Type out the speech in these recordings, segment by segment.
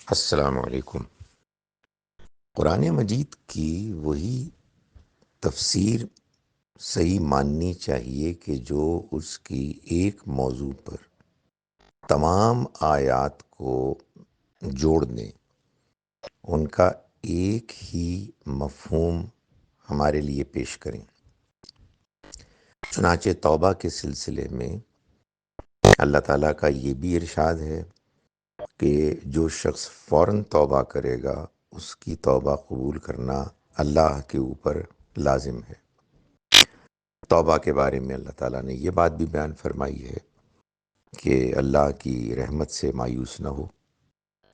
السلام علیکم۔ قرآن مجید کی وہی تفسیر صحیح ماننی چاہیے کہ جو اس کی ایک موضوع پر تمام آیات کو جوڑ دیں، ان کا ایک ہی مفہوم ہمارے لیے پیش کریں۔ چنانچہ توبہ کے سلسلے میں اللہ تعالیٰ کا یہ بھی ارشاد ہے کہ جو شخص فوراً توبہ کرے گا اس کی توبہ قبول کرنا اللہ کے اوپر لازم ہے۔ توبہ کے بارے میں اللہ تعالیٰ نے یہ بات بھی بیان فرمائی ہے کہ اللہ کی رحمت سے مایوس نہ ہو،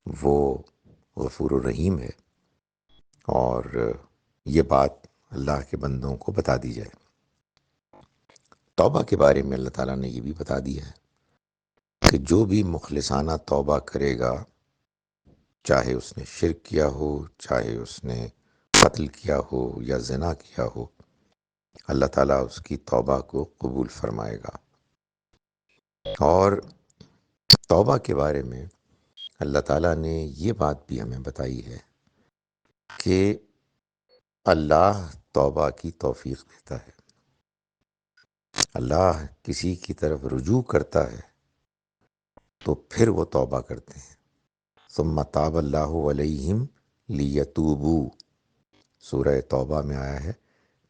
وہ غفور الرحیم ہے، اور یہ بات اللہ کے بندوں کو بتا دی جائے۔ توبہ کے بارے میں اللہ تعالیٰ نے یہ بھی بتا دیا ہے کہ جو بھی مخلصانہ توبہ کرے گا، چاہے اس نے شرک کیا ہو، چاہے اس نے قتل کیا ہو یا زنا کیا ہو، اللہ تعالیٰ اس کی توبہ کو قبول فرمائے گا۔ اور توبہ کے بارے میں اللہ تعالیٰ نے یہ بات بھی ہمیں بتائی ہے کہ اللہ توبہ کی توفیق دیتا ہے۔ اللہ کسی کی طرف رجوع کرتا ہے تو پھر وہ توبہ کرتے ہیں۔ ثم تاب اللہ علیہم لیتوبوا، سورہ توبہ میں آیا ہے،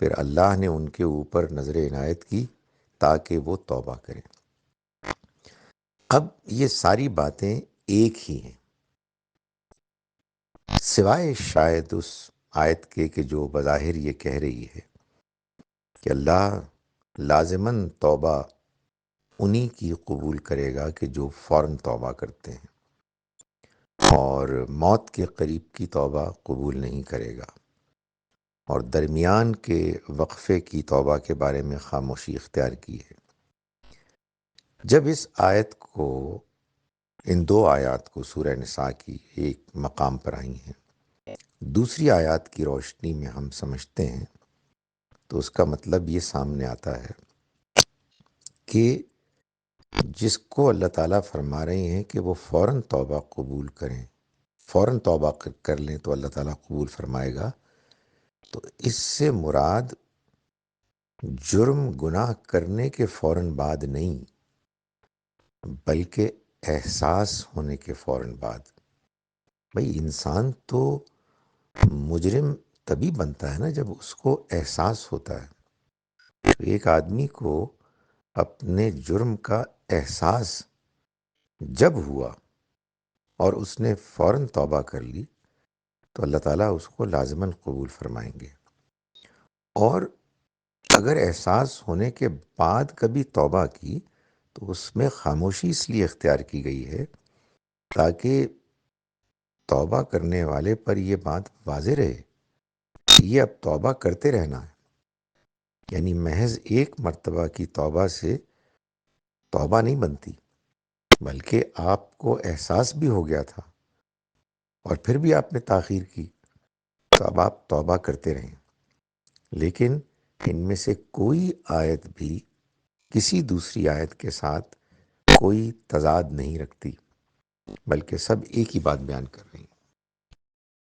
پھر اللہ نے ان کے اوپر نظر عنایت کی تاکہ وہ توبہ کریں۔ اب یہ ساری باتیں ایک ہی ہیں، سوائے شاید اس آیت کے کہ جو بظاہر یہ کہہ رہی ہے کہ اللہ لازماً توبہ انہی کی قبول کرے گا کہ جو فوراً توبہ کرتے ہیں، اور موت کے قریب کی توبہ قبول نہیں کرے گا، اور درمیان کے وقفے کی توبہ کے بارے میں خاموشی اختیار کی ہے۔ جب اس آیت کو، ان دو آیات کو سورہ نساء کی ایک مقام پر آئی ہیں، دوسری آیات کی روشنی میں ہم سمجھتے ہیں تو اس کا مطلب یہ سامنے آتا ہے کہ جس کو اللہ تعالیٰ فرما رہے ہیں کہ وہ فوراً توبہ قبول کریں، فوراً توبہ کر لیں تو اللہ تعالیٰ قبول فرمائے گا، تو اس سے مراد جرم گناہ کرنے کے فوراً بعد نہیں، بلکہ احساس ہونے کے فوراً بعد۔ بھئی انسان تو مجرم تبھی بنتا ہے نا جب اس کو احساس ہوتا ہے۔ تو ایک آدمی کو اپنے جرم کا احساس جب ہوا اور اس نے فوراً توبہ کر لی تو اللہ تعالیٰ اس کو لازماً قبول فرمائیں گے۔ اور اگر احساس ہونے کے بعد کبھی توبہ کی تو اس میں خاموشی اس لیے اختیار کی گئی ہے تاکہ توبہ کرنے والے پر یہ بات واضح رہے کہ یہ اب توبہ کرتے رہنا ہے، یعنی محض ایک مرتبہ کی توبہ سے توبہ نہیں بنتی، بلکہ آپ کو احساس بھی ہو گیا تھا اور پھر بھی آپ نے تاخیر کی، تو اب آپ توبہ کرتے رہیں۔ لیکن ان میں سے کوئی آیت بھی کسی دوسری آیت کے ساتھ کوئی تضاد نہیں رکھتی، بلکہ سب ایک ہی بات بیان کر رہی ہیں۔